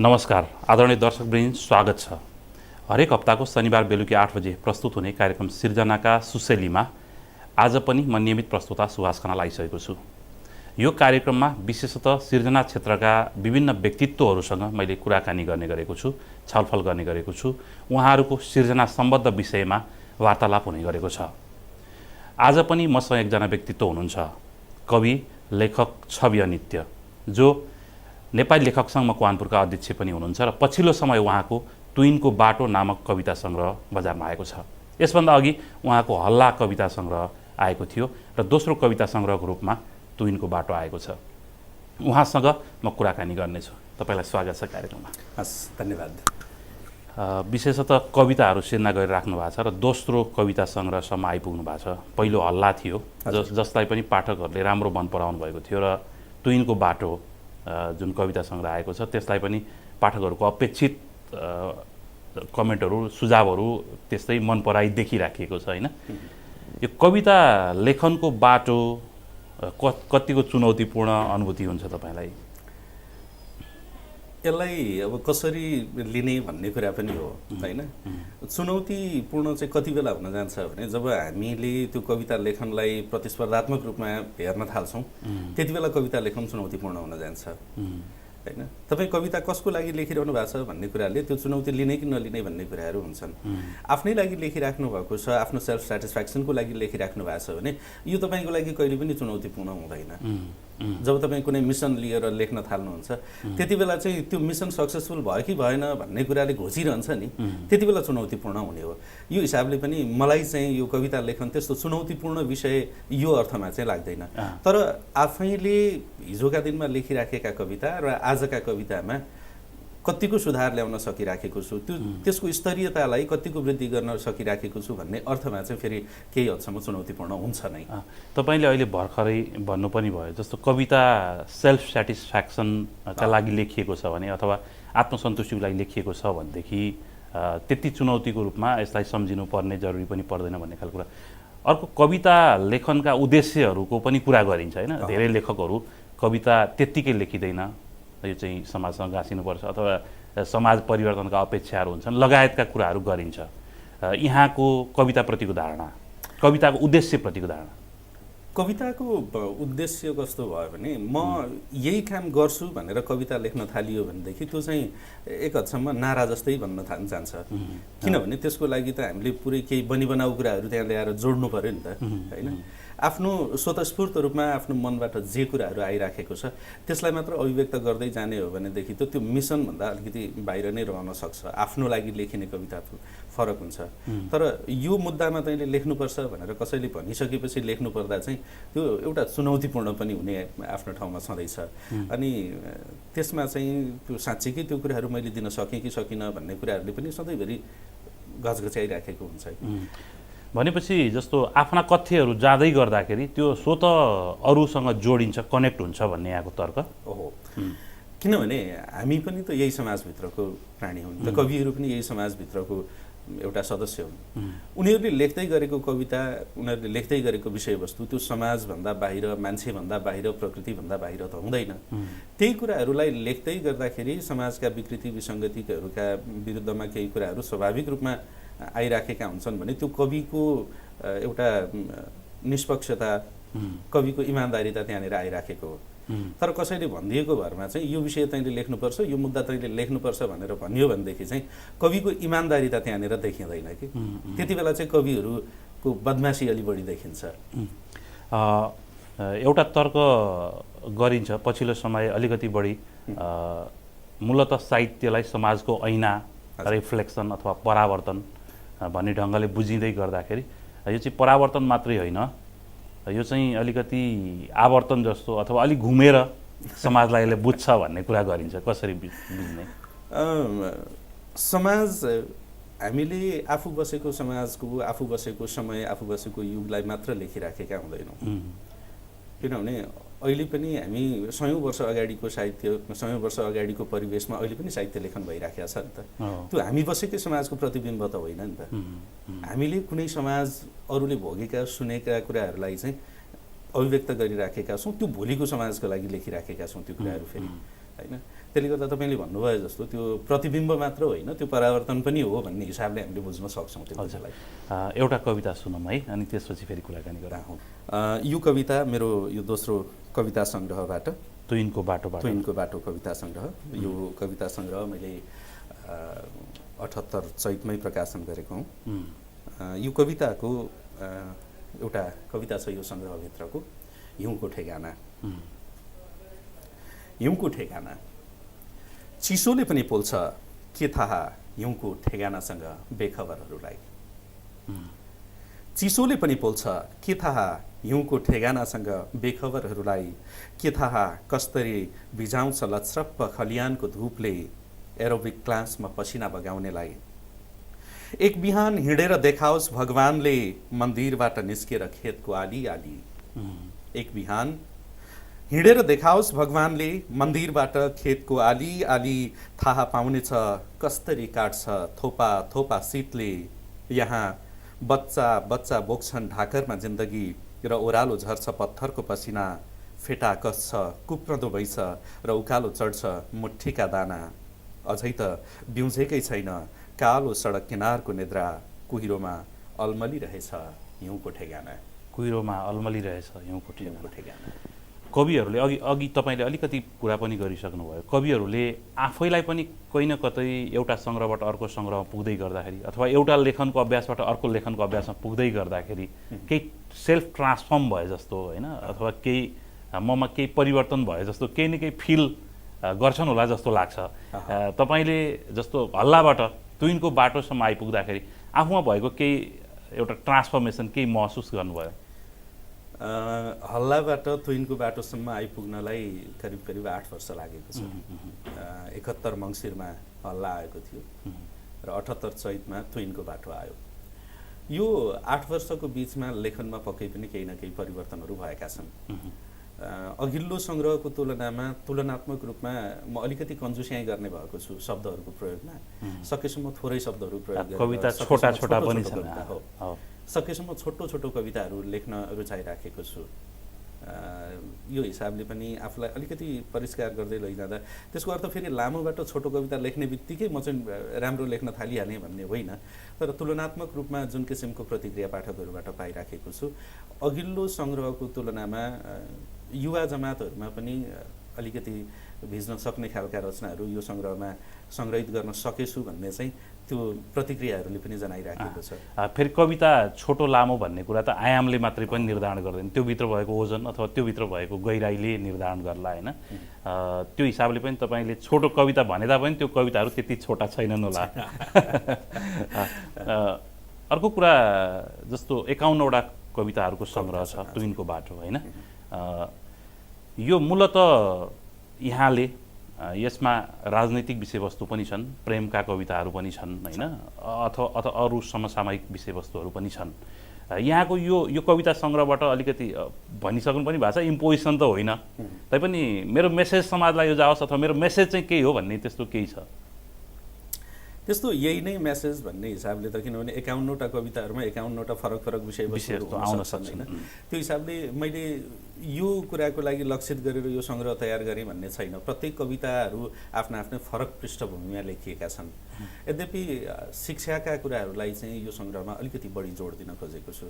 नमस्कार आदरणीय दर्शकवृन्द, स्वागत छ। हरेक हप्ताको शनिबार बेलुकी 8 बजे प्रस्तुत हुने कार्यक्रम सिर्जनाका सुसेलीमा आज पनि म नियमित प्रस्तुता सुभाष खनाल आइसकेको छु। यो कार्यक्रममा विशेषतः सिर्जना क्षेत्रका विभिन्न व्यक्तित्वहरूसँग मैले कुराकानी गर्ने गरेको छु, छलफल गर्ने गरेको छु। उहाँहरूको सिर्जना सम्बद्ध विषयमा वार्तालाप हुने गरेको छ। आज पनि मसँग एकजना व्यक्तित्व हुनुहुन्छ, कवि लेखक छवि अनित्य, जो नेपाली लेखक सङ्घ मकवानपुरका अध्यक्ष पनि हुनुहुन्छ र पछिल्लो समय उहाँको तुइनको बाटो नामक कविता सङ्ग्रह बजारमा आएको छ। यसभन्दा अघि उहाँको हल्ला कविता सङ्ग्रह आएको थियो र दोस्रो कविता सङ्ग्रहको रूपमा तुइनको बाटो आएको छ। उहाँसँग म कुराकानी गर्नेछु। तपाईँलाई स्वागत छ कार्यक्रममा। हस्, धन्यवाद। विशेषतः कविताहरू सिर्जना गरिराख्नु भएको छ र दोस्रो कविता सङ्ग्रहसम्म आइपुग्नु भएको छ। पहिलो हल्ला थियो, जसलाई पनि पाठकहरूले राम्रो मन पराउनु भएको थियो, र तुइनको बाटो जुन कविता सङ्ग्रह आएको छ त्यसलाई पनि पाठकहरूको अपेक्षित कमेन्टहरू, सुझावहरू त्यस्तै मन पराई देखिराखिएको छ होइन। यो कविता लेखनको बाटो कतिको चुनौतीपूर्ण अनुभूति हुन्छ तपाईँलाई? यसलाई अब कसरी लिने भन्ने कुरा पनि हो होइन। चुनौतीपूर्ण चाहिँ कति बेला हुन जान्छ भने जब हामीले त्यो कविता लेखनलाई प्रतिस्पर्धात्मक रूपमा हेर्न थाल्छौँ, त्यति बेला कविता लेखन चुनौतीपूर्ण हुन जान्छ होइन। तपाईँ कविता कसको लागि लेखिरहनु भएको छ भन्ने कुराले त्यो चुनौती लिने कि नलिने भन्ने कुराहरू हुन्छन्। आफ्नै लागि लेखिराख्नु भएको छ, आफ्नो सेल्फ सेटिस्फ्याक्सनको लागि लेखिराख्नु भएको छ भने यो तपाईँको लागि कहिले पनि चुनौतीपूर्ण हुँदैन। जब तपाईँ कुनै मिसन लिएर लेख्न थाल्नुहुन्छ त्यति बेला चाहिँ त्यो मिसन सक्सेसफुल भयो कि भएन भन्ने कुराले घोचिरहन्छ नि, त्यति बेला चुनौतीपूर्ण हुने हो। यो हिसाबले पनि मलाई चाहिँ यो कविता लेखन त्यस्तो चुनौतीपूर्ण विषय यो अर्थमा चाहिँ लाग्दैन। तर आफैले हिजोका दिनमा लेखिराखेका कविता र आजका कवितामा कतिको सुधार ल्याउन सकिराखेको छु, त्यसको स्तरीयतालाई कतिको वृद्धि गर्न सकिराखेको छु भन्ने अर्थमा चाहिँ फेरि केही हदसम्म चुनौतीपूर्ण हुन्छ नै। तपाईँले अहिले भर्खरै भन्नु पनि भयो, जस्तो कविता सेल्फ सेटिस्फ्याक्सनका लागि लेखिएको छ भने अथवा आत्मसन्तुष्टिको लागि लेखिएको छ भनेदेखि त्यति चुनौतीको रूपमा यसलाई सम्झिनु पर्ने जरुरी पनि पर्दैन भन्ने खालको कुरा। अर्को, कविता लेखनका उद्देश्यहरूको पनि कुरा गरिन्छ होइन। धेरै लेखकहरू कविता त्यत्तिकै लेखिँदैन, यो चाहिँ समाजसँग गाँसिनुपर्छ अथवा समाज परिवर्तनका अपेक्षाहरू हुन्छन् लगायतका कुराहरू गरिन्छ। यहाँको कविताप्रतिको धारणा, कविताको उद्देश्यप्रतिको धारणा? कविताको उद्देश्य कस्तो भयो भने म यही काम गर्छु भनेर कविता लेख्न थालियो भनेदेखि त्यो चाहिँ एक हदसम्म नारा जस्तै बन्न जान्छ। किनभने त्यसको लागि त हामीले पुरै केही बनिबनाउ कुराहरू त्यहाँ ल्याएर जोड्नु पर्यो नि त होइन। आफ्नो स्वतस्फूर्त रूपमा आफ्नो मनबाट जे कुराहरू आइराखेको छ त्यसलाई मात्र अभिव्यक्त गर्दै जाने हो भनेदेखि त त्यो मिसनभन्दा अलिकति बाहिर नै रहन सक्छ। आफ्नो लागि लेखिने कविता फरक हुन्छ। तर यो मुद्दामा तैँले लेख्नुपर्छ भनेर कसैले भनिसकेपछि लेख्नु पर्दा चाहिँ त्यो एउटा चुनौतीपूर्ण पनि हुने आफ्नो ठाउँमा छँदैछ। अनि त्यसमा चाहिँ त्यो साँच्चीकै त्यो कुराहरू मैले दिन सकेँ कि सकिनँ भन्ने कुराहरूले पनि सधैँभरि गजगच्याइराखेको हुन्छ। भनेपछि जस्तो आफ्ना कथ्यहरू जाँदै गर्दाखेरि त्यो स्वतः अरूसँग जोडिन्छ, कनेक्ट हुन्छ भन्ने यहाँको तर्क हो। किनभने हामी पनि त यही समाजभित्रको प्राणी हुन्, त कविहरू पनि यही समाजभित्रको एउटा सदस्य हुन्। उनीहरूले लेख्दै गरेको कविता, उनीहरूले लेख्दै गरेको विषयवस्तु त्यो समाजभन्दा बाहिर, मान्छेभन्दा बाहिर, प्रकृतिभन्दा बाहिर त हुँदैन। त्यही कुराहरूलाई लेख्दै गर्दाखेरि समाजका विकृति विसङ्गतिहरूका विरुद्धमा केही कुराहरू स्वाभाविक रूपमा आइराखेका हुन्छन् भने त्यो कविको एउटा निष्पक्षता, कविको इमान्दारिता त्यहाँनिर आइराखेको हो। तर कसैले भनिदिएको भरमा चाहिँ यो विषय तैँले लेख्नुपर्छ, यो मुद्दा तैँले लेख्नुपर्छ भनेर भनियो भनेदेखि चाहिँ कविको इमान्दारिता त्यहाँनिर देखिँदैन कि। त्यति बेला चाहिँ कविहरूको बदमासी अलि बढी देखिन्छ। एउटा तर्क गरिन्छ पछिल्लो समय अलिकति बढी, मूलतः साहित्यलाई समाजको ऐना, रिफ्लेक्सन अथवा परावर्तन भन्ने ढङ्गले बुझिँदै गर्दाखेरि यो चाहिँ परावर्तन मात्रै होइन, यो चाहिँ अलिकति आवर्तन जस्तो अथवा अलिक घुमेर समाजलाई यसले बुझ्छ भन्ने कुरा गरिन्छ। कसरी बुझ्ने? समाज हामीले आफू बसेको समाजको, आफू बसेको समय, आफू बसेको युगलाई मात्र लेखिराखेका हुँदैनौँ। किनभने अहिले पनि हामी 100 वर्ष अगाडिको साहित्य, 100 वर्ष अगाडिको परिवेशमा अहिले पनि साहित्य लेखन भइराखेको छ नि त। त्यो हामी बसेकै समाजको प्रतिबिम्ब त होइन नि त। हामीले कुनै समाज अरूले भोगेका, सुनेका कुराहरूलाई चाहिँ अभिव्यक्त गरिराखेका छौँ, त्यो भोलिको समाजको लागि लेखिराखेका छौँ त्यो कुराहरू फेरि होइन। त्यसले गर्दा तपाईँले भन्नुभयो जस्तो त्यो प्रतिबिम्ब मात्र होइन, त्यो परावर्तन पनि हो भन्ने हिसाबले हामीले बुझ्न सक्छौँ त्यो विषयलाई। एउटा कविता सुनौँ है, अनि त्यसपछि फेरि कुराकानी गरौँ। यो कविता मेरो यो दोस्रो कविता सङ्ग्रहबाट, तुइनको बाटो कविता सङ्ग्रह। यो कविता सङ्ग्रह मैले 78 चैतमै प्रकाशन गरेको हुँ। यो कविताको एउटा कविता छ यो सङ्ग्रहभित्रको, हिउँको ठेगाना। हिउँको ठेगाना चिसोले पनि पोल्छ के थाहा हिउँको ठेगानासँग बेखबरहरूलाई। चिसोले पनि पोल्छ के थाहा हिउँको ठेगानासँग बेखबरहरूलाई। के थाहा कस्तरी भिजाउँछ लछ्रप्प खलियानको धुपले एरोबिक क्लासमा पसिना बगाउनेलाई। एक बिहान हिँडेर देखाओस् भगवानले मन्दिरबाट निस्केर खेतको आली आली। एक बिहान हिँडेर देखाओस् भगवानले मन्दिरबाट खेतको आली आली। थाहा पाउनेछ कस्तरी काट्छ थोपा थोपा शीतले। यहाँ बच्चा बच्चा बोक्छन् ढाकरमा जिन्दगी र ओह्रालो झर्छ पत्थरको पसिना। फेटा कस्छ कुप्रदो भइछ र उकालो चढ्छ मुठीका दाना। अझै त बिउझेकै छैन कालो सडक किनारको निद्रा। कुहिरोमा अल्मलिरहेछ हिउँको ठेगाना। कुहिरोमा अल्मलिरहेछ हिउँको ठेगाना। कविहरूले अघि तपाईँले अलिकति कुरा पनि गरिसक्नुभयो, कविहरूले आफैलाई पनि कहीँ न कतै एउटा सङ्ग्रहबाट अर्को सङ्ग्रहमा पुग्दै गर्दाखेरि अथवा एउटा लेखनको अभ्यासबाट अर्को लेखनको अभ्यासमा पुग्दै गर्दाखेरि केही सेल्फ ट्रान्सफर्म भए जस्तो होइन, अथवा केही ममा केही परिवर्तन भए जस्तो केही न केही फिल गर्छन् होला जस्तो लाग्छ। तपाईँले जस्तो हल्लाबाट तुइनको बाटोसम्म आइपुग्दाखेरि आफूमा भएको केही एउटा ट्रान्सफर्मेसन केही महसुस गर्नुभयो? हल्लाबाट तुइनको बाटोसम्म आइपुग्नलाई करिब 8 वर्ष लागेको छ। 71 मङ्सिरमा हल्ला आएको थियो र 78 चैतमा तुइनको बाटो आयो। यो 8 वर्षको बिचमा लेखनमा पक्कै पनि केही न केही परिवर्तनहरू भएका छन्। अघिल्लो सङ्ग्रहको तुलनामा तुलनात्मक रूपमा म अलिकति कन्जुस्याइ गर्ने भएको छु शब्दहरूको प्रयोगमा। सकेसम्म थोरै शब्दहरू प्रयोग गरेर कविता छोटा पनि छन्, सकेसम्म छोटो छोटो कविताहरू लेख्न रुचाइराखेको छु। यो हिसाबले पनि आफूलाई अलिकति परिष्कार गर्दै लैजाँदा त्यसको अर्थ फेरि लामोबाट छोटो कविता लेख्ने बित्तिकै म चाहिँ राम्रो लेख्न थालिहालेँ भन्ने होइन, तर तुलनात्मक रूपमा जुन किसिमको प्रतिक्रिया पाठकहरूबाट पाइराखेको छु अघिल्लो सङ्ग्रहको तुलनामा युवा जमातहरूमा पनि अलिकति भिज्न सक्ने खालका रचनाहरू यो सङ्ग्रहमा सङ्ग्रहित गर्न सकेछु भन्ने चाहिँ त्यो प्रतिक्रियाहरूले पनि जनाइराखेको छ। फेरि कविता छोटो लामो भन्ने कुरा त आयामले मात्रै पनि निर्धारण गर्दैन, त्योभित्र भएको ओजन अथवा त्योभित्र भएको गहिराइले निर्धारण गर्ला होइन। त्यो हिसाबले पनि तपाईँले छोटो कविता भने तापनि त्यो कविताहरू त्यति छोटा छैनन् होला। अर्को कुरा जस्तो 51वटा कविताहरूको सङ्ग्रह छ तुइनको बाटो होइन। यो मूलत यहाँले यसमा राजनैतिक विषयवस्तु पनि छन्, प्रेमका कविताहरू पनि छन् होइन, अथवा अरू समसामयिक विषयवस्तुहरू पनि छन्। यहाँको यो कविता सङ्ग्रहबाट अलिकति भनिसक्नु पनि भएको छ, इम्पोजिसन त होइन, तैपनि मेरो मेसेज समाजलाई यो जाओस् अथवा मेरो मेसेज चाहिँ केही हो भन्ने त्यस्तो केही छ? त्यस्तो यही नै मेसेज भन्ने हिसाबले त, किनभने 51वटा कविताहरूमा 51वटा फरक विषयवस्तुहरू आउन सक्छन्। त्यो हिसाबले मैले यो कुराको लागि लक्षित गरेर यो सङ्ग्रह तयार गरेँ भन्ने छैन। प्रत्येक कविताहरू आफ्ना आफ्नै फरक पृष्ठभूमिमा लेखिएका छन्। यद्यपि शिक्षाका कुराहरूलाई चाहिँ यो सङ्ग्रहमा अलिकति बढी जोड दिन खोजेको छु।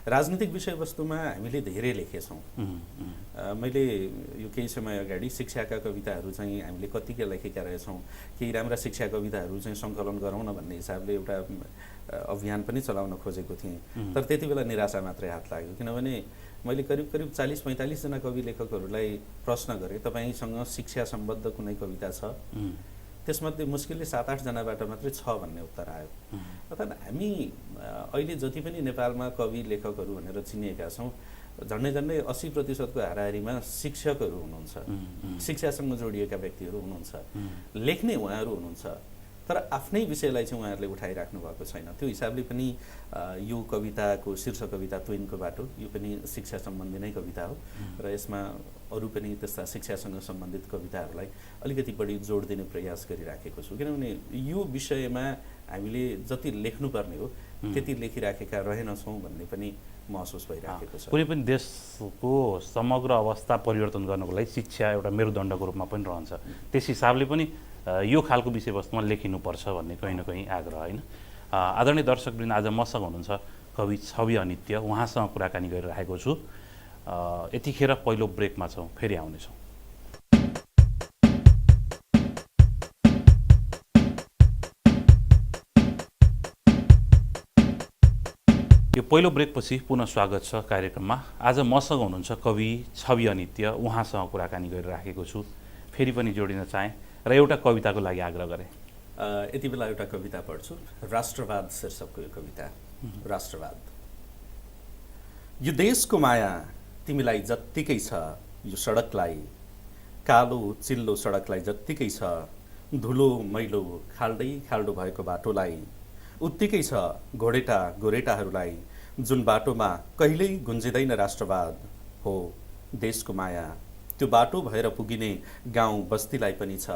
राजनीतिक विषयवस्तुमा हामीले धेरै लेखेछौँ। मैले यो केही समय अगाडि शिक्षाका कविताहरू चाहिँ हामीले कतिका लेखेका रहेछौँ, केही राम्रा शिक्षा कविताहरू चाहिँ सङ्कलन गरौँ न भन्ने हिसाबले एउटा अभियान पनि चलाउन खोजेको थिएँ, तर त्यति बेला निराशा मात्रै हात लाग्यो। किनभने मैले करिब 40-45 जना कवि लेखकहरूलाई प्रश्न गरेँ, तपाईँसँग शिक्षा सम्बद्ध कुनै कविता छ? त्यसमध्ये मुस्किलले 7-8 जनाबाट मात्रै छ भन्ने उत्तर आयो। अर्थात् हामी अहिले जति पनि नेपालमा कवि लेखकहरू भनेर चिनिएका छौँ झन्डै 80% हाराहारीमा शिक्षकहरू हुनुहुन्छ, शिक्षासँग जोडिएका व्यक्तिहरू हुनुहुन्छ, लेख्ने उहाँहरू हुनुहुन्छ, तर आफ्नै विषयलाई चाहिँ उहाँहरूले उठाइराख्नु भएको छैन। त्यो हिसाबले पनि यो कविताको शीर्ष कविता तुइनको बाटो यो पनि शिक्षा सम्बन्धी नै कविता हो र यसमा अरू पनि त्यस्ता शिक्षासँग सम्बन्धित कविताहरूलाई अलिकति बढी जोड दिने प्रयास गरिराखेको छु। किनभने यो विषयमा हामीले जति लेख्नुपर्ने हो त्यति लेखिराखेका रहेनछौँ भन्ने पनि महसुस भइराखेको छ। कुनै पनि देशको समग्र अवस्था परिवर्तन गर्नको लागि शिक्षा एउटा मेरुदण्डको रूपमा पनि रहन्छ। त्यस हिसाबले पनि यो खालको विषयवस्तुमा लेखिनुपर्छ भन्ने कहीँ न कहीँ आग्रह होइन। आदरणीय दर्शकवृन्द, आज मसँग हुनुहुन्छ कवि छवि अनित्य, उहाँसँग कुराकानी गरिरहेको छु। यतिखेर पहिलो ब्रेकमा छौँ, फेरि आउनेछौँ। यो पहिलो ब्रेकपछि पुनः स्वागत छ कार्यक्रममा। आज मसँग हुनुहुन्छ कवि छवि अनित्य, उहाँसँग कुराकानी गरिराखेको छु। फेरि पनि जोडिन चाहेँ र एउटा कविताको लागि आग्रह गरेँ। यति बेला एउटा कविता पढ्छु, राष्ट्रवाद शीर्षकको यो कविता। राष्ट्रवाद। यो देशको माया तिमीलाई जत्तिकै छ, यो सडकलाई, कालो चिल्लो सडकलाई जत्तिकै छ, धुलो मैलो खाल्डै खाल्डो भएको बाटोलाई उत्तिकै छ, घोडेटा गोरेटाहरूलाई, जुन बाटोमा कहिल्यै गुन्जिँदैन राष्ट्रवाद हो देशको माया। त्यो बाटो भएर पुगिने गाउँ बस्तीलाई पनि छ,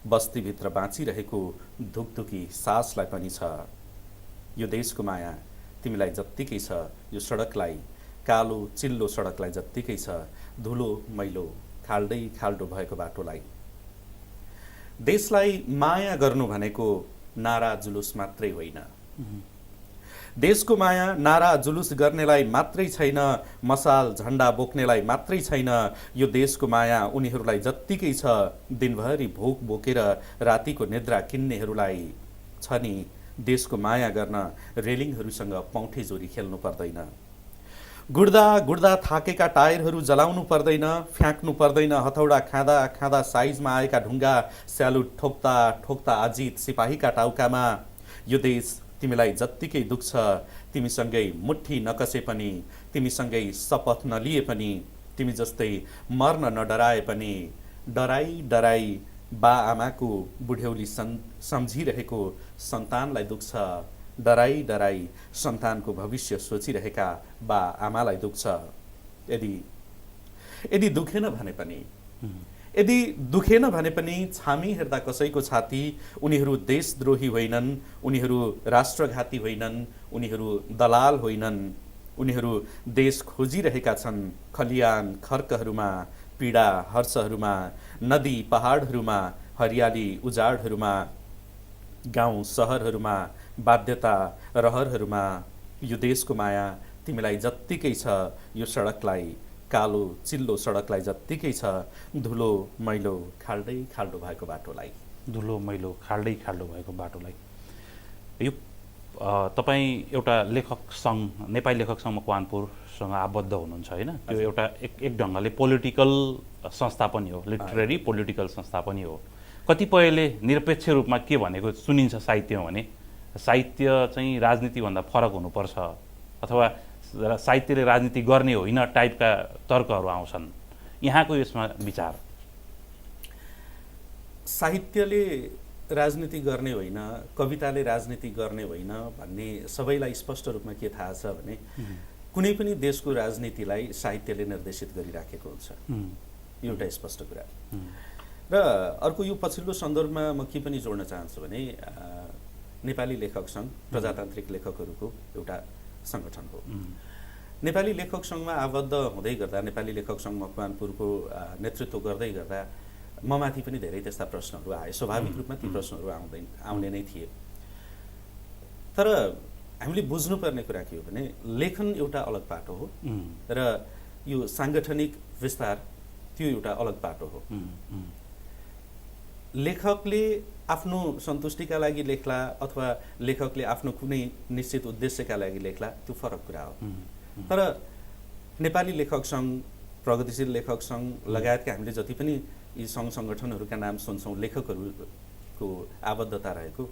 बस्तीभित्र बाँचिरहेको धुकधुकी सासलाई पनि छ। यो देशको माया तिमीलाई जत्तिकै छ, यो सडकलाई, कालो चिल्लो सडकलाई जत्तिकै छ, धुलो मैलो खाल्डै खाल्डो भएको बाटोलाई। देशलाई माया गर्नु भनेको नारा जुलुस मात्रै होइन। देशको माया नारा जुलुस गर्नेलाई मात्रै छैन, मसाल झण्डा बोक्नेलाई मात्रै छैन। यो देशको माया उनीहरूलाई जत्तिकै छ, दिनभरि भोक बोकेर रातिको निद्रा किन्नेहरूलाई छ नि। देशको माया गर्न रेलिङहरूसँग पौठे जोरी खेल्नु पर्दैन, गुड्दा गुड्दा थाकेका टायरहरू जलाउनु पर्दैन, फ्याँक्नु पर्दैन हथौडा खाँदा खाँदा साइजमा आएका ढुङ्गा, स्यालुट ठोक्दा ठोक्दा अजित सिपाहीका टाउकामा। यो देश तिमीलाई जत्तिकै दुख्छ, तिमीसँगै मुट्ठी नकसे पनि, तिमीसँगै शपथ नलिए पनि, तिमी जस्तै मर्न नडराए पनि, डराई डराई बा आमाको बुढ्यौली सम्झिरहेको सन्तानलाई दुख्छ, डराई डराई सन्तानको भविष्य सोचिरहेका बा आमालाई दुख्छ। यदि दुखेन भने पनि, यदि दुखेन भने पनि छामी हेर्दा कसैको छाती, उनीहरू देशद्रोही होइनन्, उनीहरू राष्ट्रघाती होइनन्, उनीहरू दलाल होइनन्, उनीहरू देश खोजिरहेका छन् खलियान खर्कहरूमा, पीडा हर्षहरूमा, नदी पहाडहरूमा, हरियाली उजाडहरूमा, गाउँ सहरहरूमा, बाध्यता रहरहरूमा। यो देशको माया तिमीलाई जत्तिकै छ, यो सडकलाई, कालो चिल्लो सडकलाई जत्तिकै छ, धुलो मैलो खाल्डै खाल्डो भएको बाटोलाई। धुलो मैलो खाल्डै खाल्डो भएको बाटोलाई। यो तपाईँ एउटा लेखक सङ्घ, नेपाली लेखक सङ्घ मकवानपुरसँग आबद्ध हुनुहुन्छ होइन? त्यो एउटा एक ढङ्गले पोलिटिकल संस्था पनि हो, लिटरेरी पोलिटिकल संस्था पनि हो। कतिपयले निरपेक्ष रूपमा के भनेको सुनिन्छ साहित्यमा भने साहित्य चाहिँ राजनीतिभन्दा फरक हुनुपर्छ, अथवा साहित्यले राजनीति गर्ने होइन टाइपका तर्कहरू आउँछन्। यहाँको यसमा विचार? साहित्यले राजनीति गर्ने होइन, कविताले राजनीति गर्ने होइन भन्ने सबैलाई स्पष्ट रूपमा के थाहा छ भने कुनै पनि देशको राजनीतिलाई साहित्यले निर्देशित गरिराखेको हुन्छ। यो एउटा स्पष्ट कुरा। र अर्को यो पछिल्लो सन्दर्भमा म के पनि जोड्न चाहन्छु भने नेपाली लेखक सङ्घ प्रजातान्त्रिक लेखकहरूको एउटा सङ्गठन हो। नेपाली लेखक सङ्घमा आबद्ध हुँदै गर्दा, नेपाली लेखक सङ्घ मकवानपुरको नेतृत्व गर्दै गर्दा ममाथि पनि धेरै त्यस्ता प्रश्नहरू आए। स्वाभाविक रूपमा ती प्रश्नहरू आउने नै थिए। तर हामीले बुझ्नुपर्ने कुरा के हो भने लेखन एउटा अलग पाटो हो र यो साङ्गठनिक विस्तार त्यो एउटा अलग पाटो हो। लेखकले आफ्नो सन्तुष्टिका लागि लेख्ला अथवा लेखकले आफ्नो कुनै निश्चित उद्देश्यका लागि लेख्ला, त्यो फरक कुरा हो। तर नेपाली लेखक सङ्घ, प्रगतिशील लेखक सङ्घ लगायतका हामीले जति पनि यी सङ्घ सङ्गठनहरूका नाम सुन्छौँ, लेखकहरूको आबद्धता रहेको,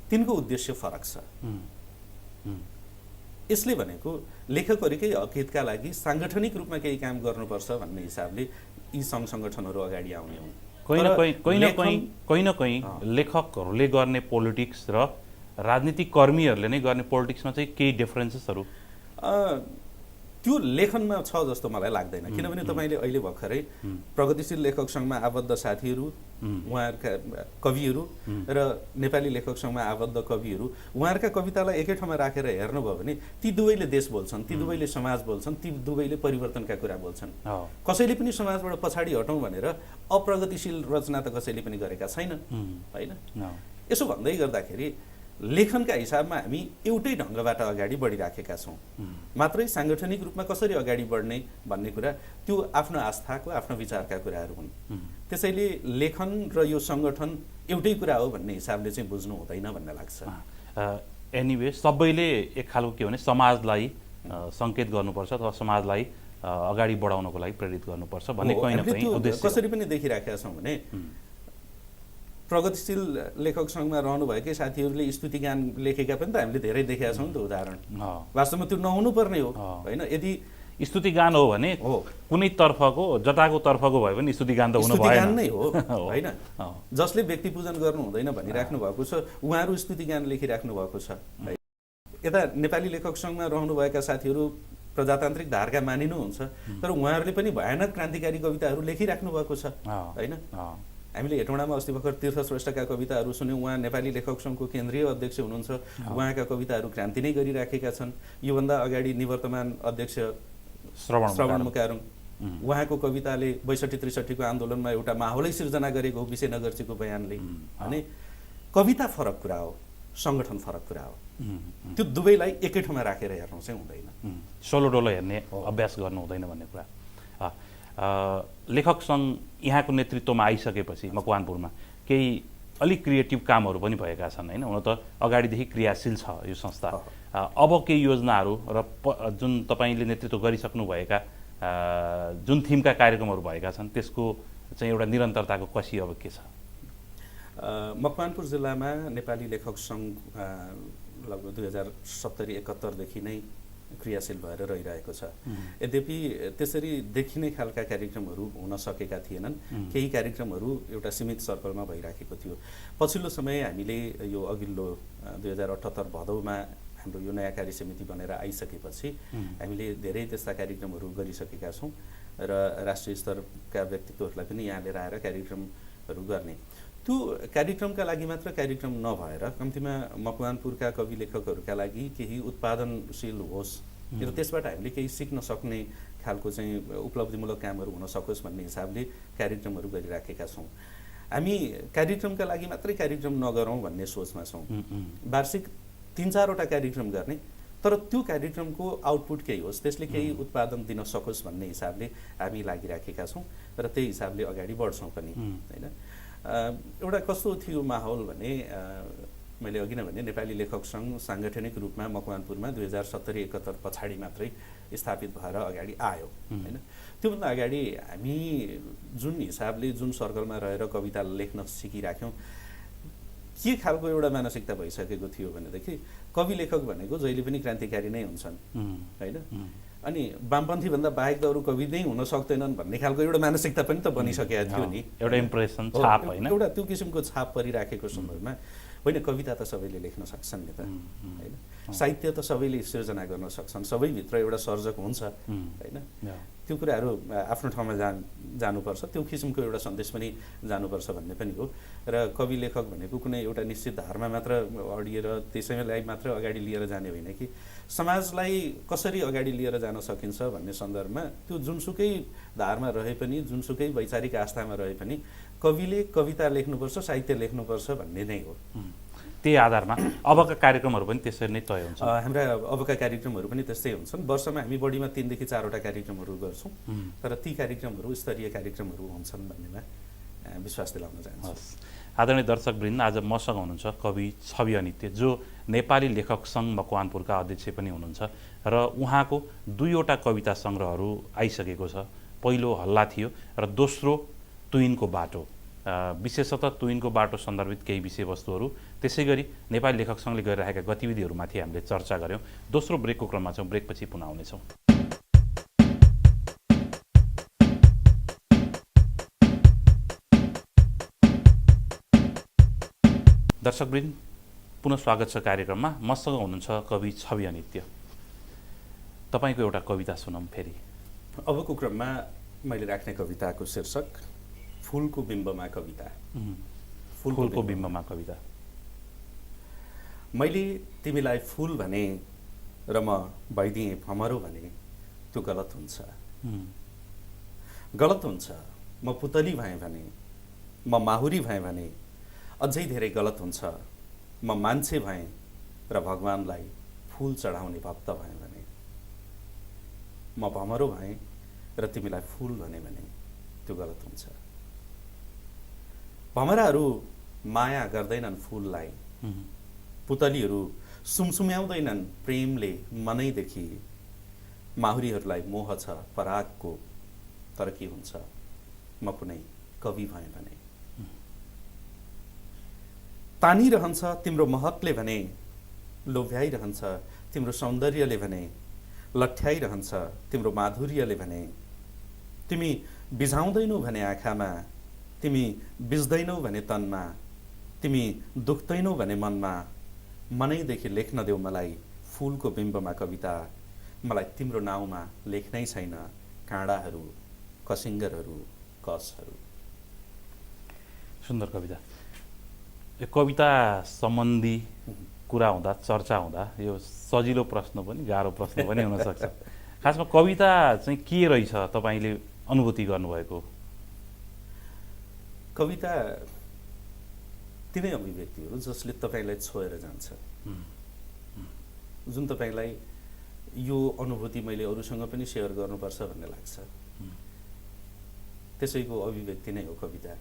तिनको उद्देश्य फरक छ। यसले भनेको लेखकहरूकै हकहितका लागि साङ्गठनिक रूपमा केही काम गर्नुपर्छ भन्ने हिसाबले यी सङ्घ सङ्गठनहरू अगाडि आउने हुन्। कहीँ न कहीँ लेखकहरूले गर्ने पोलिटिक्स र राजनीतिक कर्मीहरूले नै गर्ने पोलिटिक्समा चाहिँ केही डिफरेन्सेसहरू त्यो लेखनमा छ जस्तो मलाई लाग्दैन। किनभने तपाईँले अहिले भर्खरै प्रगतिशील लेखक सङ्घमा आबद्ध साथीहरू, उहाँहरूका कविहरू र नेपाली लेखक सङ्घमा आबद्ध कविहरू उहाँहरूका कवितालाई एकै ठाउँमा राखेर हेर्नुभयो भने ती दुवैले देश बोल्छन्, ती दुवैले समाज बोल्छन्, ती दुवैले परिवर्तनका कुरा बोल्छन्। कसैले पनि समाजबाट पछाडि हटौँ भनेर अप्रगतिशील रचना त कसैले पनि गरेका छैनन्, होइन? यसो भन्दै गर्दाखेरि लेखनका हिसाबमा हामी एउटै ढङ्गबाट अगाडि बढिराखेका छौँ। मात्रै साङ्गठनिक रूपमा कसरी अगाडि बढ्ने भन्ने कुरा त्यो आफ्नो आस्थाको, आफ्नो विचारका कुराहरू हुन्। त्यसैले लेखन र यो सङ्गठन एउटै कुरा हो भन्ने हिसाबले चाहिँ बुझ्नु हुँदैन भन्ने लाग्छ। एनिवे सबैले एक खालको के भने समाजलाई सङ्केत गर्नुपर्छ अथवा समाजलाई अगाडि बढाउनको लागि प्रेरित गर्नुपर्छ भन्ने कहीँ न कहीँ उद्देश्य कसरी पनि देखिराखेका छौँ भने प्रगतिशील लेखक सङ्घमा रहनुभएकै साथीहरूले स्तुति गान लेखेका पनि त हामीले धेरै देखेका छौँ नि त उदाहरण। वास्तवमा त्यो नहुनु पर्ने हो, होइन? यदि स्तुति गान हो भने कुनै तर्फको जटाको तर्फको भयो भने स्तुति गान त हुनु भएन, गान नै हो, होइन? जसले व्यक्ति पूजन गर्नु हुँदैन भनिराख्नु भएको छ उहाँहरू स्तुति गान लेखिराख्नु भएको छ। यता नेपाली लेखक सङ्घमा रहनुभएका साथीहरू प्रजातान्त्रिक धारका मानिनुहुन्छ, तर उहाँहरूले पनि भयानक क्रान्तिकारी कविताहरू लेखिराख्नु भएको छ, होइन? हामीले हेटौँडामा अस्ति भर्खर तीर्थ श्रेष्ठका कविताहरू सुन्यौँ। उहाँ नेपाली लेखक सङ्घको केन्द्रीय अध्यक्ष हुनुहुन्छ, उहाँका कविताहरू क्रान्ति नै गरिराखेका छन्। योभन्दा अगाडि निवर्तमान अध्यक्ष श्रवण मुकारुङ, उहाँको कविताले ६२-६३ को आन्दोलनमा एउटा माहौलै सिर्जना गरेको हो विशेनगरजीको बयानले। अनि कविता फरक कुरा हो, सङ्गठन फरक कुरा हो। त्यो दुवैलाई एकै ठाउँमा राखेर हेर्नु चाहिँ हुँदैन, सोलो डोलो हेर्ने अभ्यास गर्नु हुँदैन भन्ने कुरा। लेखक सङ्घ यहाँको नेतृत्वमा आइसकेपछि मकवानपुरमा केही अलिक क्रिएटिभ कामहरू पनि भएका छन्, होइन? हुन त अगाडिदेखि क्रियाशील छ यो संस्था। अब केही योजनाहरू र जुन तपाईँले नेतृत्व गरिसक्नुभएका जुन थिमका कार्यक्रमहरू भएका छन् त्यसको चाहिँ एउटा निरन्तरताको कसी अब के छ? मकवानपुर जिल्लामा नेपाली लेखक सङ्घ लगभग 2070-71 नै क्रियाशील भएर रहिरहेको छ। यद्यपि त्यसरी देखिने खालका कार्यक्रमहरू हुन सकेका थिएनन्। केही कार्यक्रमहरू एउटा सीमित सर्कलमा भइराखेको थियो। पछिल्लो समय हामीले यो अघिल्लो 2078 भदौमा हाम्रो यो नयाँ कार्य समिति बनेर आइसकेपछि हामीले धेरै त्यस्ता कार्यक्रमहरू गरिसकेका छौँ र राष्ट्रिय स्तरका व्यक्तित्वहरूलाई पनि यहाँ लिएर आएर कार्यक्रमहरू गर्ने। त्यो कार्यक्रमका लागि मात्र कार्यक्रम नभएर कम्तीमा मकवानपुरका कवि लेखकहरूका लागि केही उत्पादनशील होस् र त्यसबाट हामीले केही सिक्न सक्ने खालको चाहिँ उपलब्धिमूलक कामहरू हुन सकोस् भन्ने हिसाबले कार्यक्रमहरू गरिराखेका छौँ। हामी कार्यक्रमका लागि मात्रै कार्यक्रम नगरौँ भन्ने सोचमा छौँ। वार्षिक 3-4वटा कार्यक्रम गर्ने, तर त्यो कार्यक्रमको आउटपुट केही होस्, त्यसले केही उत्पादन दिन सकोस् भन्ने हिसाबले हामी लागिराखेका छौँ र त्यही हिसाबले अगाडि बढ्छौँ पनि, होइन? एउटा कस्तो थियो माहौल भने मैले अघि नै भने नेपाली लेखक सङ्घ साङ्गठनिक रूपमा मकवानपुरमा 2070-71 पछाडि मात्रै स्थापित भएर अगाडि आयो, होइन? त्योभन्दा अगाडि हामी जुन हिसाबले जुन सर्कलमा रहेर कविता लेख्न सिकिराख्यौँ के खालको एउटा मानसिकता भइसकेको थियो भनेदेखि कवि लेखक भनेको जहिले पनि क्रान्तिकारी नै हुन्छन्, होइन? अनि वामपन्थी भन्दा बाहेक त अरू कवि नै हुन सक्दैनन् भन्ने खालको एउटा मानसिकता पनि त बनिसकेको थियो नि, एउटा इम्प्रेसन छाप, होइन? एउटा त्यो किसिमको छाप परिराखेको सन्दर्भमा होइन, कविता त सबैले लेख्न सक्छन् नि त, होइन? साहित्य त सबैले सिर्जना गर्न सक्छन्, सबैभित्र एउटा सर्जक हुन्छ, होइन? त्यो कुराहरू आफ्नो ठाउँमा जानुपर्छ, त्यो किसिमको एउटा सन्देश पनि जानुपर्छ भन्ने पनि हो। र कवि लेखक भनेको कुनै एउटा निश्चित धारमा मात्र अडिएर त्यसैलाई मात्र अगाडि लिएर जाने होइन कि समाजलाई कसरी अगाडि लिएर जान सकिन्छ भन्ने सन्दर्भमा त्यो जुनसुकै धारमा रहे पनि, जुनसुकै वैचारिक आस्थामा रहे पनि कविले कविता लेख्नुपर्छ, साहित्य लेख्नुपर्छ भन्ने नै हो। त्यही आधारमा अबका कार्यक्रमहरू पनि त्यसरी नै तय हुन्छ। हाम्रा अबका कार्यक्रमहरू पनि त्यस्तै हुन्छन्। वर्षमा हामी बढीमा 3देखि 4वटा कार्यक्रमहरू गर्छौँ, तर ती कार्यक्रमहरू स्तरीय कार्यक्रमहरू हुन्छन् भन्नेमा विश्वास दिलाउन चाहन्छु। आदरणीय दर्शकवृन्द, आज मसँग हुनुहुन्छ कवि छवि अनित्य, जो नेपाली लेखक सङ्घ मकवानपुरका अध्यक्ष पनि हुनुहुन्छ र उहाँको 2वटा कविता सङ्ग्रहहरू आइसकेको छ। पहिलो हल्ला थियो र दोस्रो तुइनको बाटो। विशेषतः तुइनको बाटो सन्दर्भित केही विषयवस्तुहरू, त्यसै गरी नेपाली लेखक सङ्घले गरिरहेका गतिविधिहरूमाथि हामीले चर्चा गऱ्यौँ। दोस्रो ब्रेकको क्रममा छौँ, ब्रेकपछि पुनः आउनेछौँ। दर्शकवृन्द, पुनः स्वागत छ कार्यक्रममा। मसँग हुनुहुन्छ कवि छवि अनित्य। तपाईँको एउटा कविता सुनौँ फेरि। अबको क्रममा मैले राख्ने कविताको शीर्षक फुलको बिम्बमा कविता। फुलको बिम्बमा कविता। मैले तिमीलाई फुल भने र म भइदिएँ भमरो भने त्यो गलत हुन्छ। गलत हुन्छ। म पुतली भएँ भने, म माहुरी भएँ भने अझै धेरै गलत हुन्छ। म मान्छे भएँ र भगवानलाई फुल चढाउने भक्त भएँ भने। म भमरो भएँ र तिमीलाई फुल भने त्यो गलत हुन्छ। भमराहरू माया गर्दैनन् फुललाई, पुतलीहरू सुमसुम्याउँदैनन् प्रेमले मनैदेखि। माहुरीहरूलाई मोह छ परागको, तर के हुन्छ म कुनै कवि भएँ भने। तानिरहन्छ तिम्रो महकले भने, लोभ्याइरहन्छ तिम्रो सौन्दर्यले भने, लट्ठ्याइरहन्छ तिम्रो माधुर्यले भने। तिमी बिझाउँदैनौ भने आँखामा, तिमी बिज्दैनौ भने तनमा, तिमी दुख्दैनौ भने मनमा। मनैदेखि लेख्न देऊ मलाई फुलको बिम्बमा कविता। मलाई तिम्रो नाउँमा लेख्नै छैन काँडाहरू, कसिङ्गरहरू, कसहरू। सुन्दर कविता। यो कविता सम्बन्धी कुरा हुँदा, चर्चा हुँदा यो सजिलो प्रश्न पनि गाह्रो प्रश्न पनि हुनसक्छ। खासमा कविता चाहिँ के रहेछ तपाईँले अनुभूति गर्नुभएको? कविता तिनै अभिव्यक्तिहरू जसले तपाईँलाई छोएर जान्छ, जुन तपाईँलाई यो अनुभूति मैले अरूसँग पनि सेयर गर्नुपर्छ भन्ने लाग्छ, त्यसैको अभिव्यक्ति नै हो कविता।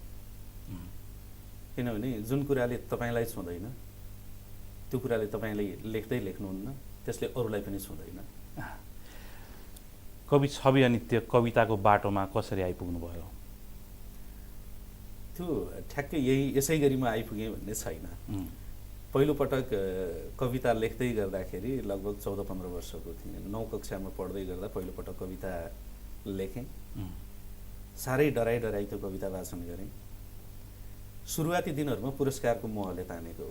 किनभने जुन कुराले तपाईँलाई छुँदैन त्यो कुराले तपाईँले लेख्दै लेख्नुहुन्न, त्यसले अरूलाई पनि छुँदैन। कवि छवि अनि त्यो कविताको बाटोमा कसरी आइपुग्नु भयो? त्यो ठ्याक्कै यसै गरी म आइपुगेँ भन्ने छैन। पहिलोपटक कविता लेख्दै गर्दाखेरि लगभग 14-15 वर्षको थिएँ। 9 कक्षामा पढ्दै गर्दा पहिलोपटक कविता लेखेँ। साह्रै डराई त्यो कविता वाचन गरेँ। सुरुवाती दिनहरूमा पुरस्कारको मोहले तानेको।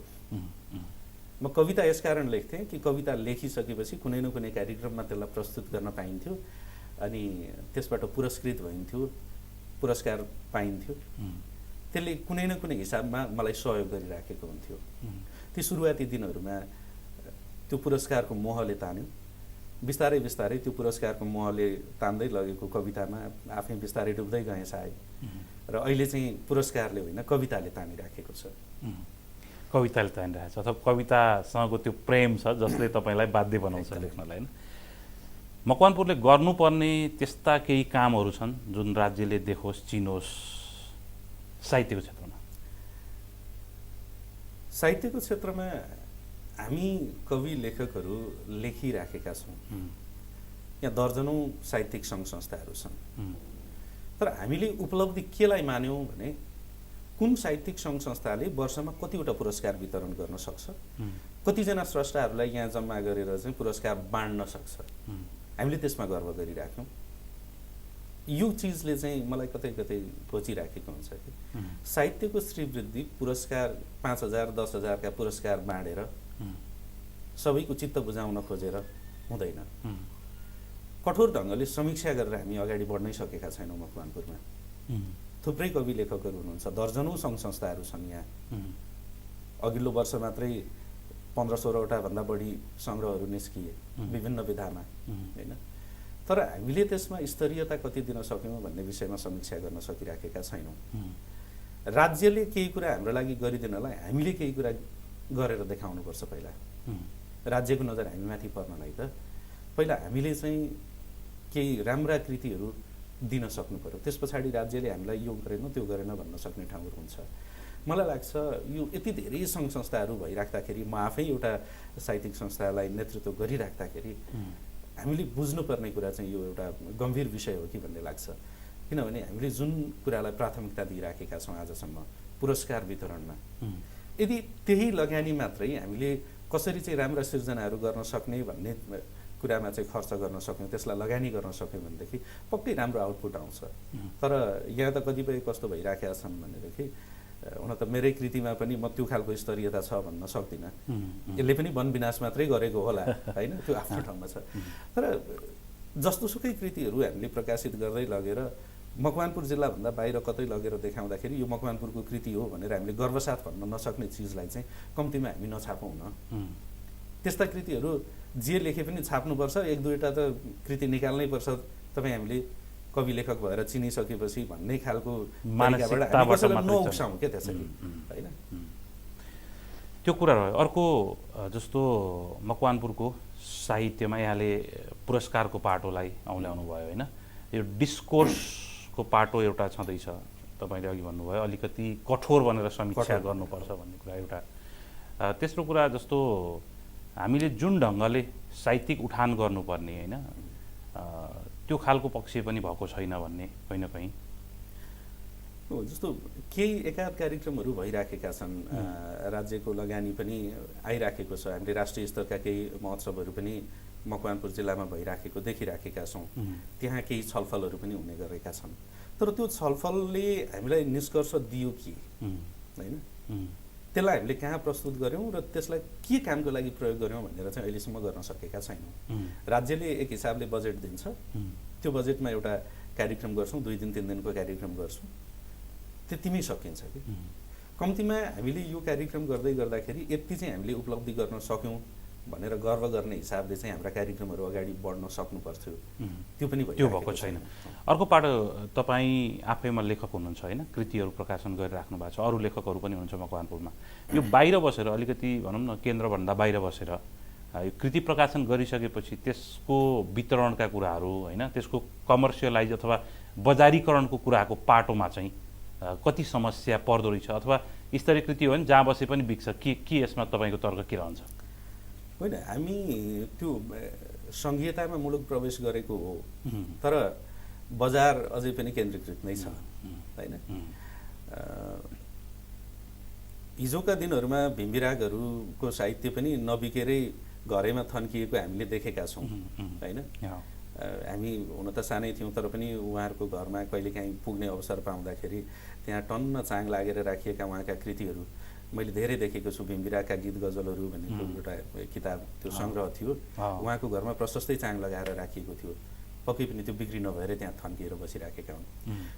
म कविता यसकारण लेख्थेँ कि कविता लेखिसकेपछि कुनै न कुनै कार्यक्रममा त्यसलाई प्रस्तुत गर्न पाइन्थ्यो अनि त्यसबाट पुरस्कृत भइन्थ्यो, पुरस्कार पाइन्थ्यो। त्यसले कुनै न कुनै हिसाबमा मलाई सहयोग गरिराखेको हुन्थ्यो। ती सुरुवाती दिनहरूमा त्यो पुरस्कारको मोहले तान्यो। बिस्तारै बिस्तारै त्यो पुरस्कारको मोहले तान्दै लगेको कवितामा आफै बिस्तारै डुब्दै गएँ सायद। र अहिले चाहिँ पुरस्कारले होइन कविताले तानिराखेको छ। कविताले तानिरहेको छ अथवा कवितासँगको त्यो प्रेम छ जसले तपाईँलाई बाध्य बनाउँछ लेख्नलाई, होइन? मकवानपुरले गर्नुपर्ने त्यस्ता केही कामहरू छन् जुन राज्यले देखोस्, चिनोस् साहित्यको क्षेत्रमा? साहित्यको क्षेत्रमा हामी कवि लेखकहरू लेखिराखेका छौँ। यहाँ दर्जनौँ साहित्यिक सङ्घ संस्थाहरू छन्। तर हामीले उपलब्धि केलाई मान्यौँ भने कुन साहित्यिक सङ्घ संस्थाले वर्षमा कतिवटा पुरस्कार वितरण गर्न सक्छ, कतिजना स्रष्टाहरूलाई यहाँ जम्मा गरेर चाहिँ पुरस्कार बाँड्न सक्छ, हामीले त्यसमा गर्व गरिराख्यौँ। यो चिजले चाहिँ मलाई कतै कतै खोजिराखेको हुन्छ कि साहित्यको श्रीवृद्धि पुरस्कार 5,000 10,000 का पुरस्कार बाँडेर सबैको चित्त बुझाउन खोजेर हुँदैन। कठोर ढङ्गले समीक्षा गरेर हामी अगाडि बढ्नै सकेका छैनौँ। मकवानपुरमा थुप्रै कवि लेखकहरू हुनुहुन्छ, दर्जनौँ सङ्घ संस्थाहरू छन् यहाँ। अघिल्लो वर्ष मात्रै 15-16वटा भन्दा बढी सङ्ग्रहहरू निस्किए विभिन्न विधामा, होइन? तर हामीले त्यसमा स्तरीयता कति दिन सक्यौँ भन्ने विषयमा समीक्षा गर्न सकिराखेका छैनौँ। राज्यले केही कुरा हाम्रो लागि गरिदिनलाई हामीले केही कुरा गरेर देखाउनुपर्छ। पहिला राज्यको नजर हामीमाथि पर्नलाई त पहिला हामीले चाहिँ केही राम्रा कृतिहरू दिन सक्नु पर्यो। त्यस पछाडि राज्यले हामीलाई यो गरेन त्यो गरेन भन्न सक्ने ठाउँहरू हुन्छ। मलाई लाग्छ यो यति धेरै सङ्घ संस्थाहरू भइराख्दाखेरि, म आफै एउटा साहित्यिक संस्थालाई नेतृत्व गरिराख्दाखेरि हामीले बुझ्नुपर्ने कुरा चाहिँ यो एउटा गम्भीर विषय हो कि भन्ने लाग्छ। किनभने हामीले जुन कुरालाई प्राथमिकता दिइराखेका छौँ आजसम्म पुरस्कार वितरणमा, यदि त्यही लगानी मात्रै हामीले कसरी चाहिँ राम्रा सिर्जनाहरू गर्न सक्ने भन्ने कुरामा चाहिँ खर्च गर्न सक्यौँ, त्यसलाई लगानी गर्न सक्यौँ भनेदेखि पक्कै राम्रो आउटपुट आउँछ। तर यहाँ त कतिपय कस्तो भइराखेका छन् भनेदेखि हुन त मेरै कृतिमा पनि म त्यो खालको स्तरीयता छ भन्न सक्दिनँ। यसले पनि वन विनाश मात्रै गरेको होला होइन, त्यो आफ्नो ठाउँमा छ। तर जस्तोसुकै कृतिहरू हामीले प्रकाशित गर्दै लगेर मकवानपुर जिल्लाभन्दा बाहिर कतै लगेर देखाउँदाखेरि यो मकवानपुरको कृति हो भनेर हामीले गर्वसाथ भन्न नसक्ने चिजलाई चाहिँ कम्तीमा हामी नछापौँ न। त्यस्ता कृतिहरू जे लेखे पनि छाप्नुपर्छ, एक दुईवटा त कृति निकाल्नै पर्छ तपाईँ हामीले कवि लेखक भएर चिनिसकेपछि भन्ने खालको मानसिकताबाट नउक्साउँ क्या त्यसरी होइन। त्यो कुरा रह्यो। अर्को जस्तो मकवानपुरको साहित्यमा यहाँले पुरस्कारको पाटोलाई औँल्याउनु भयो होइन, यो डिस्कोर्सको पाटो एउटा छँदैछ, तपाईँले अघि भन्नुभयो अलिकति कठोर बनेर समीक्षा गर्नुपर्छ भन्ने कुरा एउटा। तेस्रो कुरा जस्तो हामीले जुन ढङ्गले साहित्यिक उठान गर्नुपर्ने होइन त्यो खालको पक्ष पनि भएको छैन भन्ने कहीँ न कहीँ हो। जस्तो केही एकाध कार्यक्रमहरू भइराखेका छन्, राज्यको लगानी पनि आइराखेको छ, हामीले राष्ट्रिय स्तरका केही महोत्सवहरू पनि मकवानपुर जिल्लामा भइराखेको देखिराखेका छौँ, त्यहाँ केही छलफलहरू पनि हुने गरेका छन्। तर त्यो छलफलले हामीलाई निष्कर्ष दियो कि होइन, त्यसलाई हामीले कहाँ प्रस्तुत गऱ्यौँ र त्यसलाई के कामको लागि प्रयोग गऱ्यौँ भनेर चाहिँ अहिलेसम्म गर्न सकेका छैनौँ। राज्यले एक हिसाबले बजेट दिन्छ, त्यो बजेटमा एउटा कार्यक्रम गर्छौँ, 2 दिन 3 दिनको कार्यक्रम गर्छौँ, त्यतिमै सकिन्छ कि। कम्तीमा हामीले यो कार्यक्रम गर्दै गर्दाखेरि यति चाहिँ हामीले उपलब्धि गर्न सक्यौँ भनेर गर्व गर्ने हिसाबले चाहिँ हाम्रा कार्यक्रमहरू अगाडि बढ्न सक्नु पर्थ्यो, त्यो पनि भएको छैन। अर्को पाटो तपाईँ आफैमा लेखक हुनुहुन्छ होइन, कृतिहरू प्रकाशन गरिराख्नु भएको छ, अरू लेखकहरू पनि हुनुहुन्छ मकवानपुरमा। यो बाहिर बसेर अलिकति भनौँ न केन्द्रभन्दा बाहिर बसेर यो कृति प्रकाशन गरिसकेपछि त्यसको वितरणका कुराहरू होइन, त्यसको कमर्सियलाइज अथवा बजारीकरणको कुराको पाटोमा चाहिँ कति समस्या पर्दो रहेछ, अथवा स्तरीय कृति हो भने जहाँ बसे पनि बिग्छ के यसमा तपाईँको तर्क के रहन्छ? होइन, हामी त्यो सङ्घीयतामा मुलुक प्रवेश गरेको हो, तर बजार अझै पनि केन्द्रीकृत नै छ होइन। हिजोका दिनहरूमा भिम्बिरागहरूको साहित्य पनि नबिकेरै घरैमा थन्किएको हामीले देखेका छौँ होइन। हामी हुन त सानै थियौँ, तर पनि उहाँहरूको घरमा कहिलेकाहीँ पुग्ने अवसर पाउँदाखेरि त्यहाँ टन्न चाङ लागेर राखिएका उहाँका कृतिहरू मैले धेरै देखेको छु। भिम्बिरागका गीत गजलहरू भनेको एउटा किताब, त्यो सङ्ग्रह थियो, उहाँको घरमा प्रशस्तै चाङ लगाएर राखिएको थियो, पक्कै पनि त्यो बिक्री नभएर त्यहाँ थन्किएर बसिराखेका हुन्।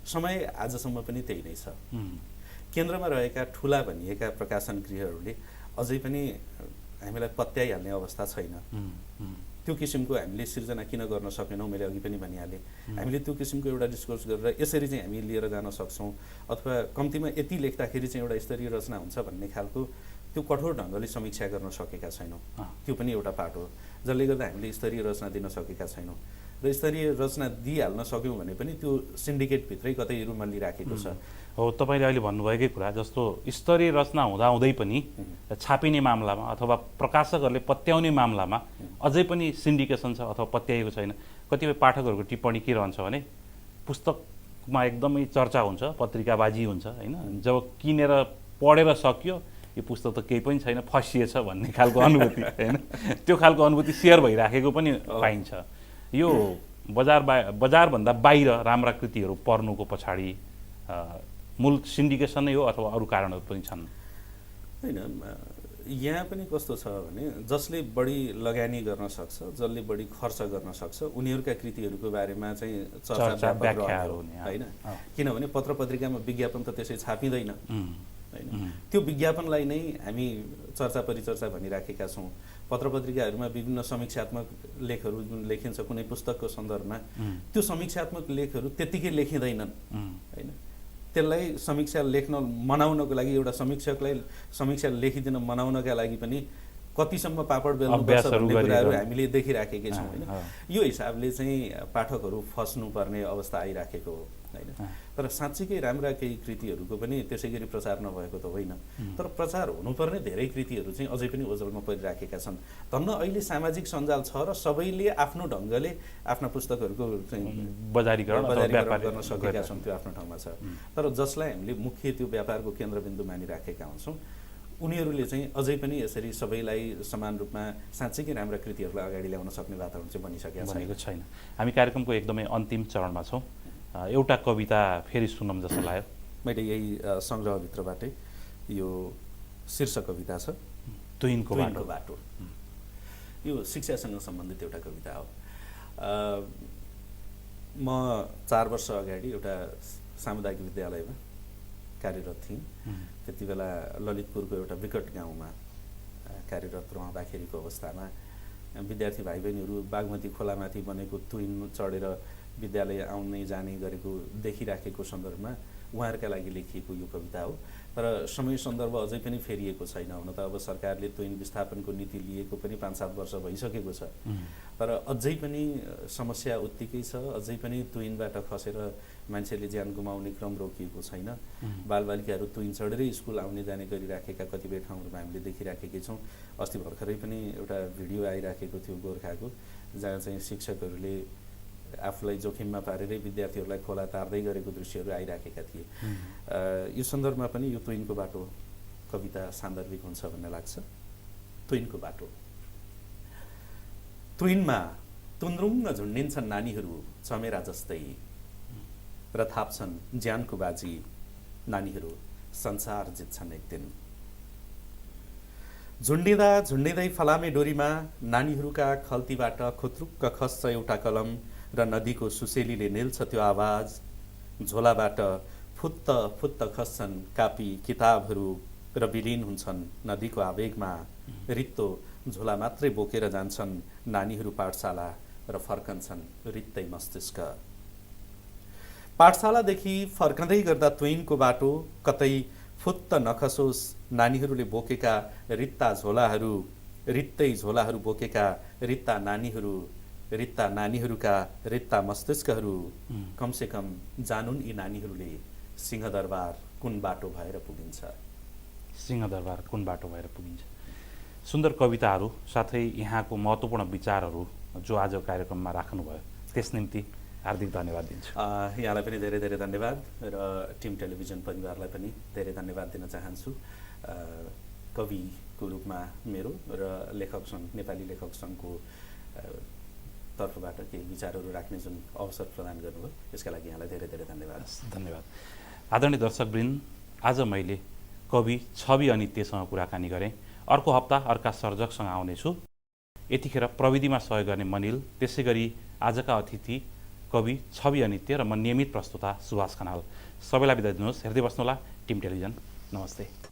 समय आजसम्म पनि त्यही नै छ। केन्द्रमा रहेका ठुला भनिएका प्रकाशन गृहहरूले अझै पनि हामीलाई पत्याइहाल्ने अवस्था छैन। त्यो किसिमको हामीले सिर्जना किन गर्न सकेनौँ, मैले अघि पनि भनिहालेँ। हामीले त्यो किसिमको एउटा डिस्कोर्स गरेर यसरी चाहिँ हामी लिएर जान सक्छौँ, अथवा कम्तीमा यति लेख्दाखेरि चाहिँ एउटा स्तरीय रचना हुन्छ भन्ने खालको त्यो कठोर ढङ्गले समीक्षा गर्न सकेका छैनौँ। त्यो पनि एउटा पाटो हो जसले गर्दा हामीले स्तरीय रचना दिन सकेका छैनौँ। र स्तरीय रचना दिइहाल्न सक्यौँ भने पनि त्यो सिन्डिकेटभित्रै कतै रुमल्लिराखेको छ। हो, तपाईँले अहिले भन्नुभएकै कुरा जस्तो स्तरीय रचना हुँदाहुँदै पनि छापिने मामलामा अथवा प्रकाशकहरूले पत्याउने मामलामा अझै पनि सिन्डिकेसन छ अथवा पत्याएको छैन। कतिपय पाठकहरूको टिप्पणी के रहन्छ भने पुस्तकमा एकदमै चर्चा हुन्छ, पत्रिकाबाजी हुन्छ होइन, जब किनेर पढेर सकियो यो पुस्तक त केही पनि छैन, फसिएछ भन्ने खालको अनुभूति होइन, त्यो खालको अनुभूति सेयर भइराखेको पनि पाइन्छ। यो बजारभन्दा बाहिर राम्रा कृतिहरू पर्नुको पछाडि मूल सिन्डिकेसन नै हो अथवा अरू कारणहरू पनि छन्? होइन, यहाँ पनि कस्तो छ भने जसले बढी लगानी गर्न सक्छ, जसले बढी खर्च गर्न सक्छ, उनीहरूका कृतिहरूको बारेमा चाहिँ चर्चा व्याख्याहरू हुने होइन। किनभने पत्र पत्रिकामा विज्ञापन त त्यसै छापिँदैन होइन, त्यो विज्ञापनलाई नै हामी चर्चा परिचर्चा भनिराखेका छौँ। पत्र पत्रिकाहरूमा विभिन्न समीक्षात्मक लेखहरू जुन लेखिन्छ कुनै पुस्तकको सन्दर्भमा, त्यो समीक्षात्मक लेखहरू त्यत्तिकै लेखिँदैनन् होइन। त्यसलाई समीक्षा लेख्न मनाउनको लागि एउटा समीक्षकलाई समीक्षा लेखिदिन मनाउनका लागि पनि कतिसम्म पापड बेल्नुपर्छ भन्ने कुराहरू हामीले देखिराखेकै छौँ होइन। यो हिसाबले चाहिँ पाठकहरू फस्नुपर्ने अवस्था आइराखेको हो होइन। तर साँच्चीकै राम्रा केही कृतिहरूको पनि त्यसै गरी प्रचार नभएको त होइन, तर प्रचार हुनुपर्ने धेरै कृतिहरू चाहिँ अझै पनि ओझलमा परिराखेका छन्। धन्न अहिले सामाजिक सञ्जाल छ र सबैले आफ्नो ढङ्गले आफ्ना पुस्तकहरूको चाहिँ बजारीकरण गर्न सकेका छन्, त्यो आफ्नो ठाउँमा छ। तर जसलाई हामीले मुख्य त्यो व्यापारको केन्द्रबिन्दु मानिराखेका हुन्छौँ उनीहरूले चाहिँ अझै पनि यसरी सबैलाई समान रूपमा साँच्चैकै राम्रा कृतिहरूलाई अगाडि ल्याउन सक्ने वातावरण चाहिँ बनिसकेको छैन। हामी कार्यक्रमको एकदमै अन्तिम चरणमा छौँ। एउटा कविता फेरि सुनौँ जस्तो लाग्यो। मैले यही सङ्ग्रहभित्रबाटै यो शीर्षक कविता छ तुइनको बाटो। यो शिक्षासँग सम्बन्धित एउटा कविता हो। म 4 वर्ष अगाडि एउटा सामुदायिक विद्यालयमा कार्यरत थिएँ। त्यति बेला ललितपुरको एउटा विकट गाउँमा कार्यरत रहँदाखेरिको अवस्थामा विद्यार्थी भाइ बहिनीहरू बागमती खोलामाथि बनेको तुइन चढेर विद्यालय आउने जाने गरेको देखिराखेको सन्दर्भमा उहाँहरूका लागि लेखिएको यो कविता हो। तर समय सन्दर्भ अझै पनि फेरिएको छैन। हुन त अब सरकारले तुइन विस्थापनको नीति लिएको पनि 5-7 वर्ष भइसकेको छ, तर अझै पनि समस्या उत्तिकै छ। अझै पनि तुइनबाट खसेर मान्छेले ज्यान गुमाउने क्रम रोकिएको छैन। बालबालिकाहरू तुइन चढेरै स्कुल आउने जाने गरिराखेका कतिपय ठाउँहरूमा हामीले देखिराखेकै छौँ। अस्ति भर्खरै पनि एउटा भिडियो आइराखेको थियो गोर्खाको, जहाँ चाहिँ शिक्षकहरूले आफूलाई जोखिममा पारेरै विद्यार्थीहरूलाई खोला तार्दै गरेको दृश्यहरू आइराखेका थिए। यो सन्दर्भमा पनि यो तुइनको बाटो कविता सान्दर्भिक हुन्छ भन्ने लाग्छ। तुइनको बाटो। तुइनमा तुन्द्रुङ्ग झुन्डिन्छन् नानीहरू चमेरा जस्तै र थाप्छन् ज्यानको बाजी, नानीहरू संसार जित्छन् एक दिन। झुन्डिँदा झुन्डिँदै फलामे डोरीमा नानीहरूका खल्तीबाट खुत्रुक्क खस्छ एउटा कलम र नदीको सुसेलीले निल्छ त्यो आवाज। झोलाबाट फुत्त फुत्त खस्छन् कापी किताबहरू र विलिन हुन्छन् नदीको आवेगमा। रित्तो झोला मात्रै बोकेर जान्छन् नानीहरू पाठशाला र फर्कन्छन् रित्तै मस्तिष्क। पाठशालादेखि फर्कँदै गर्दा तुइनको बाटो कतै फुत्त नखसोस् नानीहरूले बोकेका रित्ता झोलाहरू, रित्तै झोलाहरू बोकेका रित्ता नानीहरू, रित्ता नानीहरूका रित्ता मस्तिष्कहरू। कमसेकम जानुन् यी नानीहरूले सिंहदरबार कुन बाटो भएर पुगिन्छ। सिंहदरबार कुन बाटो भएर पुगिन्छ। सुन्दर कविताहरू साथै यहाँको महत्त्वपूर्ण विचारहरू जो आज कार्यक्रममा राख्नुभयो त्यस निम्ति हार्दिक धन्यवाद दिन्छु। यहाँलाई पनि धेरै धेरै धन्यवाद र टिम टेलिभिजन परिवारलाई पनि धेरै धन्यवाद दिन चाहन्छु। कविको रूपमा मेरो र लेखक सङ्घ नेपाली लेखक सङ्घको तर्फबाट केही विचारहरू राख्ने जुन अवसर प्रदान गर्नुभयो यसका लागि यहाँलाई धेरै धेरै धन्यवाद। धन्यवाद। आदरणीय दर्शकवृन्द, आज मैले कवि छवि अनित्यसँग कुराकानी गरेँ। अर्को हप्ता अर्का सर्जकसँग आउनेछु। यतिखेर प्रविधिमा सहयोग गर्ने मनिल, त्यसै गरी आजका अतिथि कवि छवि अनित्य र म नियमित प्रस्तुता सुभाष खनाल। सबैलाई बिदा दिनुहोस्। हेर्दै बस्नुहोला टिम टेलिभिजन। नमस्ते।